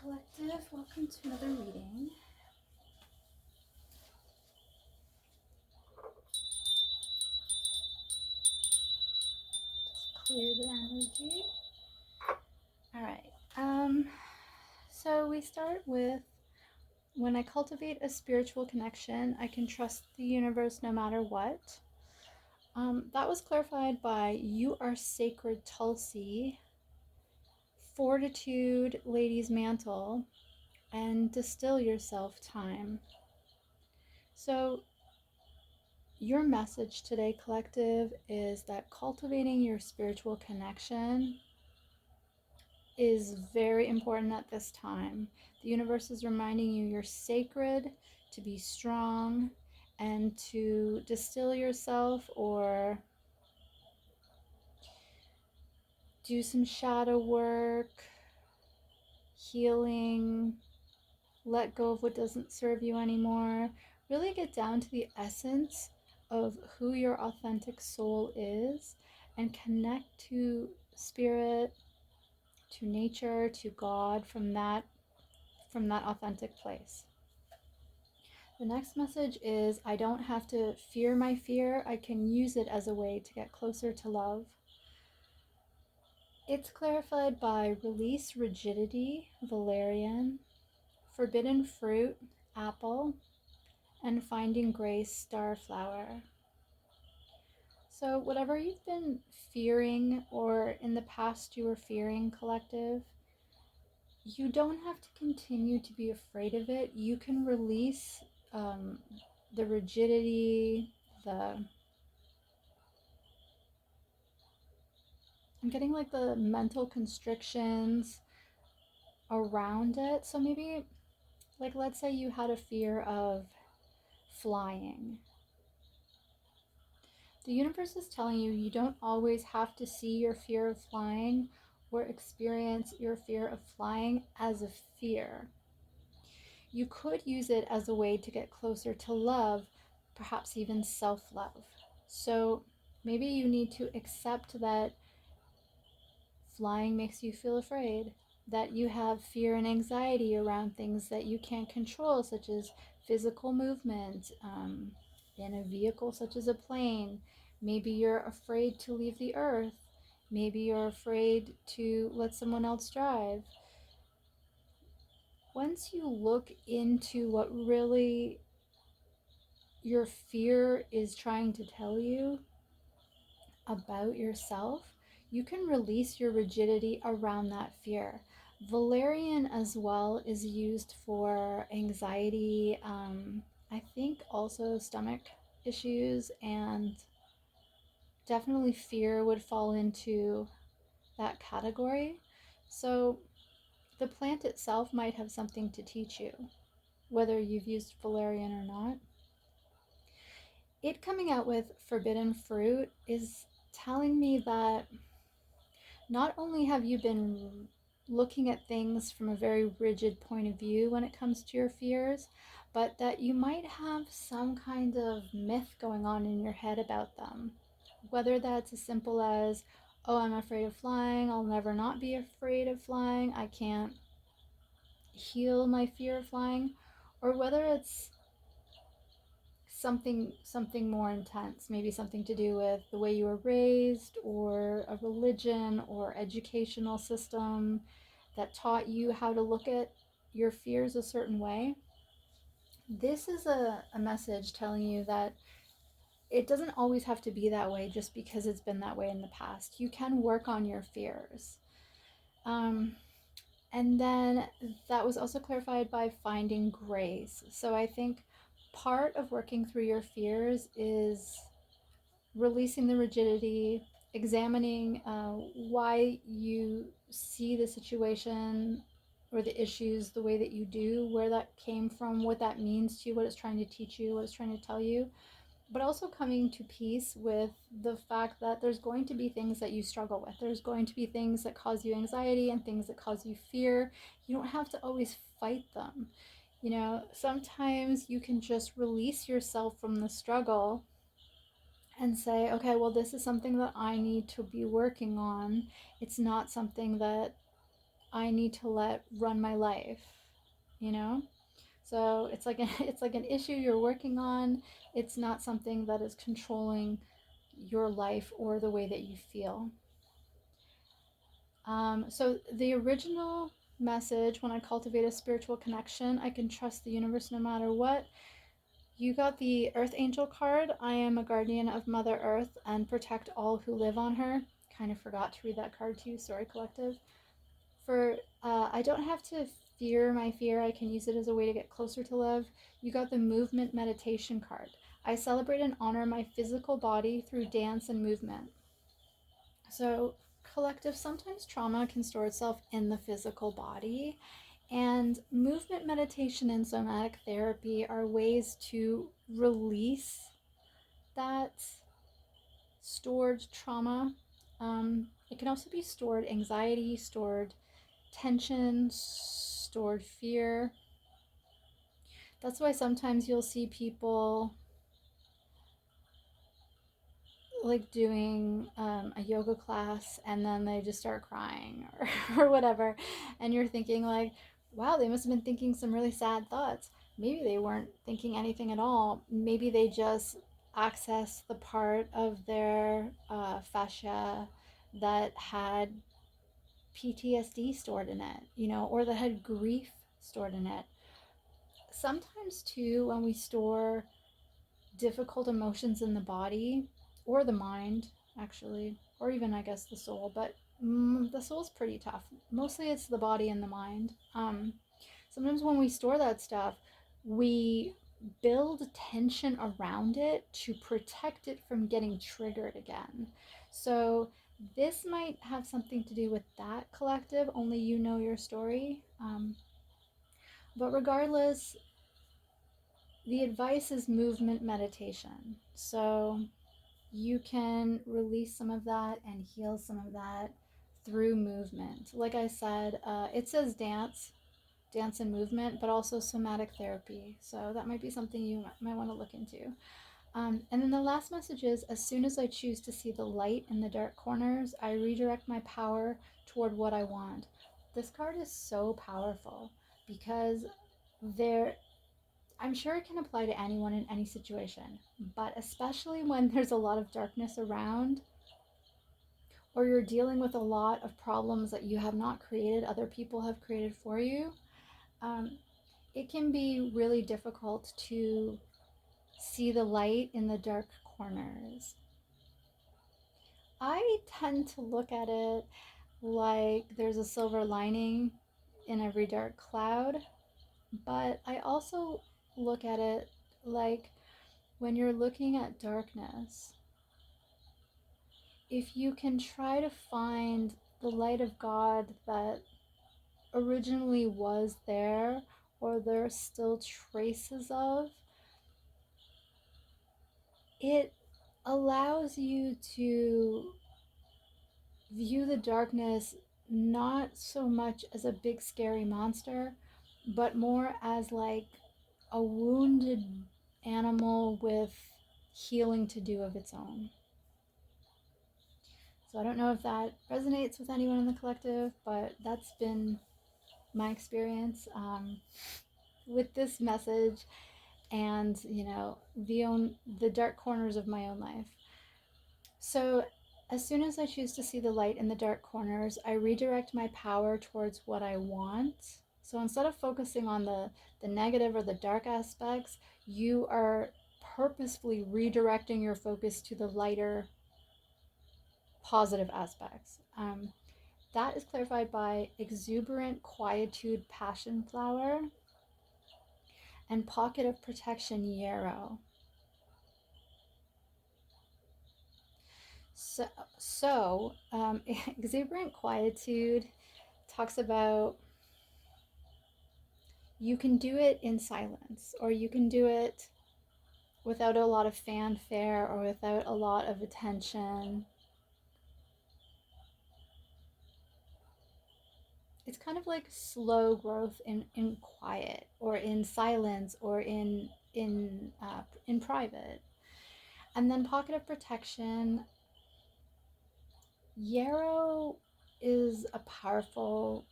Collective, welcome to another reading. Just clear the energy. All right. So we start with, when I cultivate a spiritual connection, I can trust the universe no matter what. That was clarified by You Are Sacred Tulsi, Fortitude Lady's Mantle, and Distill Yourself Time. So your message today, collective, is that cultivating your spiritual connection is very important at this time. The universe is reminding you you're sacred, to be strong, and to distill yourself or do some shadow work, healing, let go of what doesn't serve you anymore. Really get down to the essence of who your authentic soul is and connect to spirit, to nature, to God from that authentic place. The next message is, I don't have to fear my fear. I can use it as a way to get closer to love. It's clarified by Release Rigidity, Valerian, Forbidden Fruit, Apple, and Finding Grace, Starflower. So whatever you've been fearing or in the past you were fearing, collective, you don't have to continue to be afraid of it. You can release the rigidity, I'm getting like the mental constrictions around it. So maybe, like, let's say you had a fear of flying. The universe is telling you you don't always have to see your fear of flying or experience your fear of flying as a fear. You could use it as a way to get closer to love, perhaps even self-love. So maybe you need to accept that flying makes you feel afraid, that you have fear and anxiety around things that you can't control, such as physical movement in a vehicle such as a plane. Maybe you're afraid to leave the earth. Maybe you're afraid to let someone else drive. Once you look into what really your fear is trying to tell you about yourself, you can release your rigidity around that fear. Valerian as well is used for anxiety, I think also stomach issues, and definitely fear would fall into that category. So the plant itself might have something to teach you, whether you've used valerian or not. It coming out with forbidden fruit is telling me that not only have you been looking at things from a very rigid point of view when it comes to your fears, but that you might have some kind of myth going on in your head about them. Whether that's as simple as, oh, I'm afraid of flying, I'll never not be afraid of flying, I can't heal my fear of flying, or whether it's something more intense, maybe something to do with the way you were raised, or a religion or educational system that taught you how to look at your fears a certain way. This is a message telling you that it doesn't always have to be that way just because it's been that way in the past. You can work on your fears. And then that was also clarified by Finding Grace. So I think part of working through your fears is releasing the rigidity, examining why you see the situation or the issues the way that you do, where that came from, what that means to you, what it's trying to teach you, what it's trying to tell you, but also coming to peace with the fact that there's going to be things that you struggle with. There's going to be things that cause you anxiety and things that cause you fear. You don't have to always fight them. You know, sometimes you can just release yourself from the struggle and say, okay, well, this is something that I need to be working on. It's not something that I need to let run my life, you know? So it's like it's like an issue you're working on. It's not something that is controlling your life or the way that you feel. So the original message, when I cultivate a spiritual connection, I can trust the universe no matter what. You got the Earth Angel card. I am a guardian of Mother Earth and protect all who live on her. Kind of forgot to read that card to you. Sorry, collective. For I don't have to fear my fear. I can use it as a way to get closer to love. You got the movement meditation card. I celebrate and honor my physical body through dance and movement. So, collective, sometimes trauma can store itself in the physical body, and movement meditation and somatic therapy are ways to release that stored trauma. It can also be stored anxiety, stored tension, stored fear. That's why sometimes you'll see people like doing a yoga class and then they just start crying or whatever. And you're thinking, like, wow, they must have been thinking some really sad thoughts. Maybe they weren't thinking anything at all. Maybe they just accessed the part of their fascia that had PTSD stored in it, or that had grief stored in it. Sometimes, too, when we store difficult emotions in the body or the mind, actually, or even, I guess, the soul, but the soul's pretty tough. Mostly it's the body and the mind. Sometimes when we store that stuff, we build tension around it to protect it from getting triggered again. So this might have something to do with that, collective. Only you know your story. But regardless, the advice is movement meditation. So you can release some of that and heal some of that through movement. Like I said, it says dance and movement, but also somatic therapy. So that might be something you might want to look into. And then the last message is, as soon as I choose to see the light in the dark corners, I redirect my power toward what I want. This card is so powerful because there I'm sure it can apply to anyone in any situation, but especially when there's a lot of darkness around, or you're dealing with a lot of problems that you have not created, other people have created for you, um, it can be really difficult to see the light in the dark corners. I tend to look at it like there's a silver lining in every dark cloud, but I also look at it like when you're looking at darkness, if you can try to find the light of God that originally was there, or there's still traces of, it allows you to view the darkness not so much as a big scary monster, but more as like a wounded animal with healing to do of its own. So I don't know if that resonates with anyone in the collective, but that's been my experience with this message, and the dark corners of my own life. So as soon as I choose to see the light in the dark corners, I redirect my power towards what I want. So instead of focusing on the negative or the dark aspects, you are purposefully redirecting your focus to the lighter, positive aspects. That is clarified by exuberant quietude passion flower and pocket of protection yarrow. So, exuberant quietude talks about you can do it in silence, or you can do it without a lot of fanfare or without a lot of attention. It's kind of like slow growth in quiet, or in silence, or in private. And then pocket of protection. Yarrow is a powerful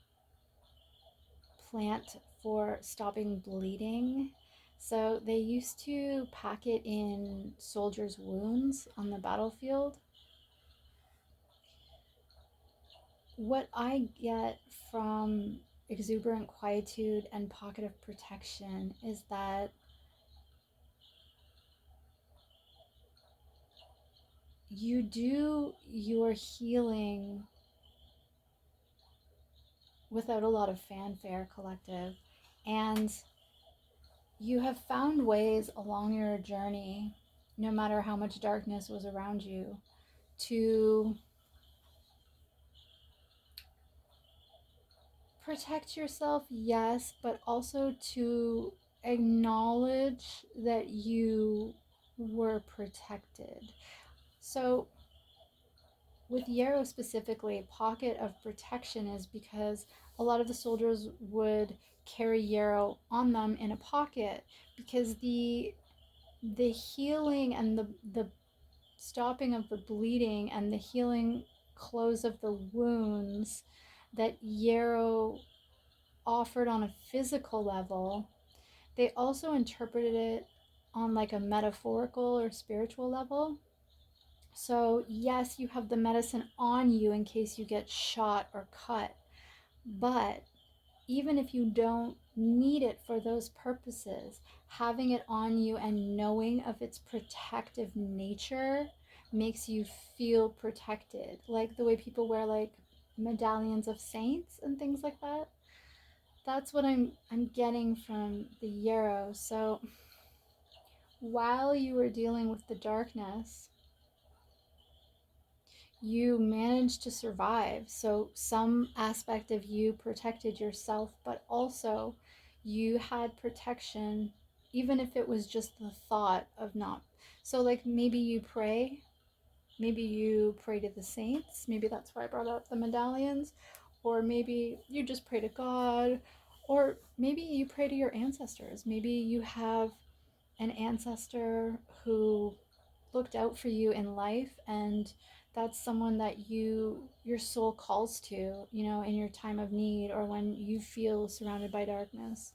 plant for stopping bleeding. So they used to pack it in soldiers' wounds on the battlefield. What I get from exuberant quietude and pocket of protection is that you do your healing without a lot of fanfare, collective, and you have found ways along your journey, no matter how much darkness was around you, to protect yourself, yes, but also to acknowledge that you were protected. So, with Yarrow specifically, pocket of protection is because a lot of the soldiers would carry Yarrow on them in a pocket because the healing and the stopping of the bleeding and the healing close of the wounds that Yarrow offered on a physical level, they also interpreted it on like a metaphorical or spiritual level. So, yes, you have the medicine on you in case you get shot or cut, but even if you don't need it for those purposes, having it on you and knowing of its protective nature makes you feel protected. Like the way people wear like medallions of saints and things like that. That's what I'm getting from the Yarrow. So while you were dealing with the darkness, you managed to survive. So some aspect of you protected yourself, but also you had protection, even if it was just the thought of not. So, like, maybe you pray to the saints. Maybe that's why I brought up the medallions. Or maybe you just pray to God. Or maybe you pray to your ancestors. Maybe you have an ancestor who looked out for you in life, and that's someone that your soul calls to, in your time of need or when you feel surrounded by darkness.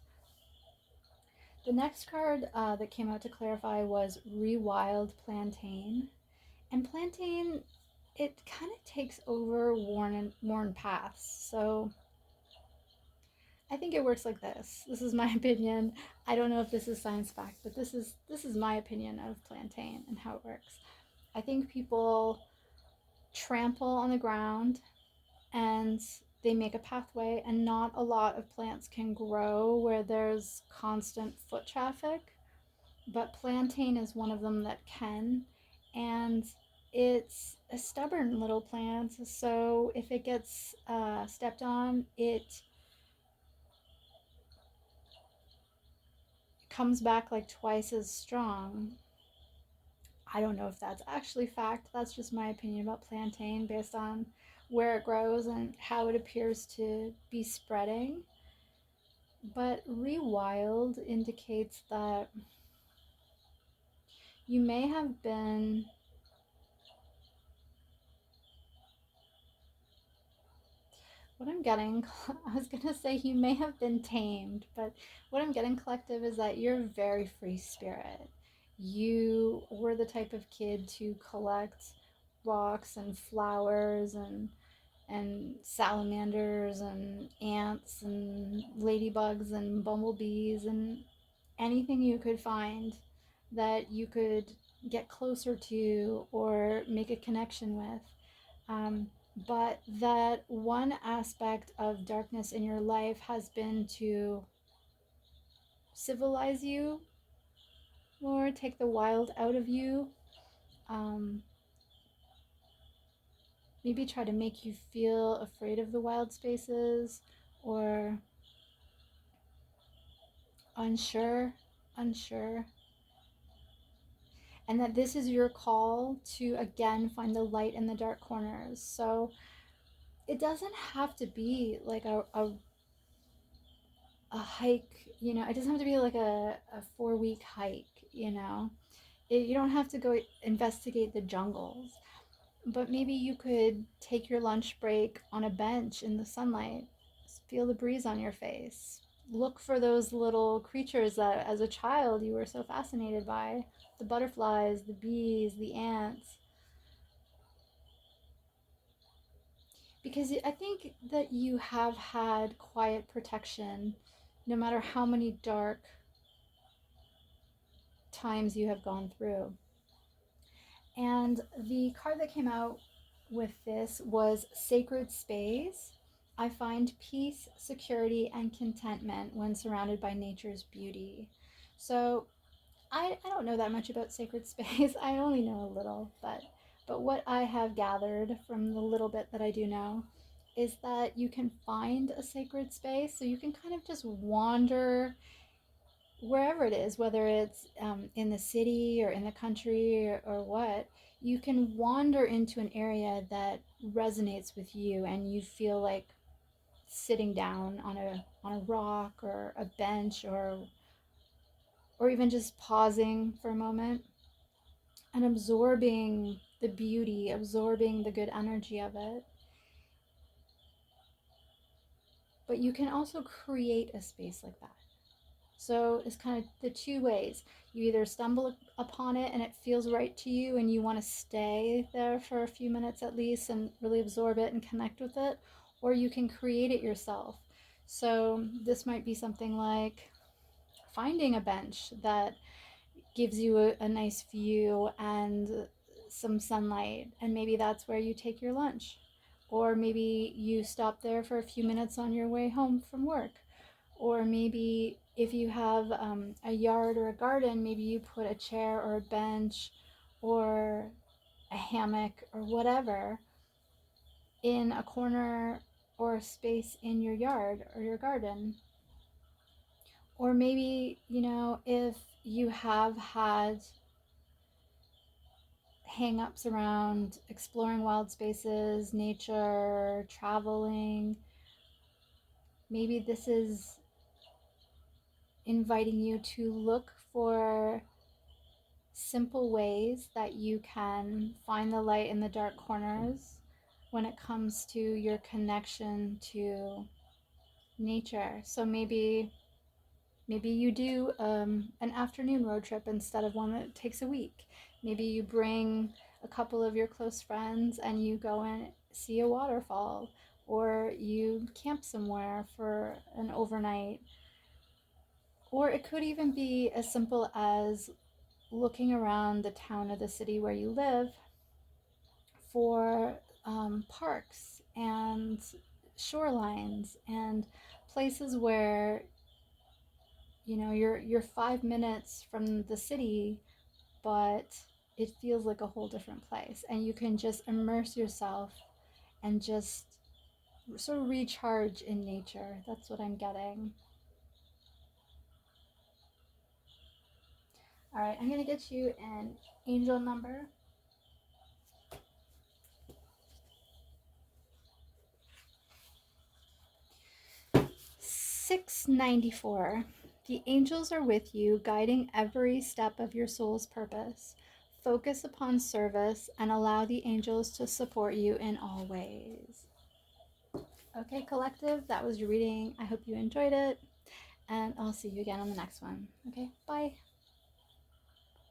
The next card that came out to clarify was Rewild Plantain. And Plantain, it kind of takes over worn paths. So I think it works like this. This is my opinion. I don't know if this is science fact, but this is my opinion of Plantain and how it works. I think people trample on the ground and they make a pathway, and not a lot of plants can grow where there's constant foot traffic, but plantain is one of them that can. And it's a stubborn little plant, so if it gets stepped on, it comes back like twice as strong. I don't know if that's actually fact. That's just my opinion about plantain based on where it grows and how it appears to be spreading. But rewild indicates that you may have been what I'm getting, I was gonna say you may have been tamed, but what I'm getting, collective, is that you're a very free spirit. You were the type of kid to collect rocks and flowers and salamanders and ants and ladybugs and bumblebees and anything you could find that you could get closer to or make a connection with. But that one aspect of darkness in your life has been to civilize you more, take the wild out of you, um, maybe try to make you feel afraid of the wild spaces or unsure, and that this is your call to again find the light in the dark corners. So it doesn't have to be like a hike, it doesn't have to be like a 4 week hike, you don't have to go investigate the jungles, but maybe you could take your lunch break on a bench in the sunlight, Feel the breeze on your face. Look for those little creatures that as a child you were so fascinated by, the butterflies, the bees, the ants. Because I think that you have had quiet protection no matter how many dark times you have gone through. And the card that came out with this was Sacred Space. I find peace, security, and contentment when surrounded by nature's beauty. So I don't know that much about Sacred Space. I only know a little, but what I have gathered from the little bit that I do know is that you can find a sacred space. So you can kind of just wander wherever it is, whether it's in the city or in the country or what, you can wander into an area that resonates with you and you feel like sitting down on a rock or a bench or even just pausing for a moment and absorbing the beauty, absorbing the good energy of it. But you can also create a space like that. So it's kind of the two ways. You either stumble upon it and it feels right to you and you want to stay there for a few minutes at least and really absorb it and connect with it, or you can create it yourself. So this might be something like finding a bench that gives you a nice view and some sunlight, and maybe that's where you take your lunch. Or maybe you stop there for a few minutes on your way home from work. Or maybe if you have a yard or a garden, maybe you put a chair or a bench or a hammock or whatever in a corner or a space in your yard or your garden. Or maybe, if you have had hang-ups around exploring wild spaces, nature, traveling, maybe this is inviting you to look for simple ways that you can find the light in the dark corners when it comes to your connection to nature. So maybe you do an afternoon road trip instead of one that takes a week. Maybe you bring a couple of your close friends and you go and see a waterfall, or you camp somewhere for an overnight. Or it could even be as simple as looking around the town or the city where you live for parks and shorelines and places where you're 5 minutes from the city, but it feels like a whole different place, and you can just immerse yourself and just sort of recharge in nature. That's what I'm getting. All right, I'm gonna get you an angel number. 694. The angels are with you, guiding every step of your soul's purpose. Focus upon service and allow the angels to support you in all ways. Okay, collective, that was your reading. I hope you enjoyed it, and I'll see you again on the next one. Okay, bye.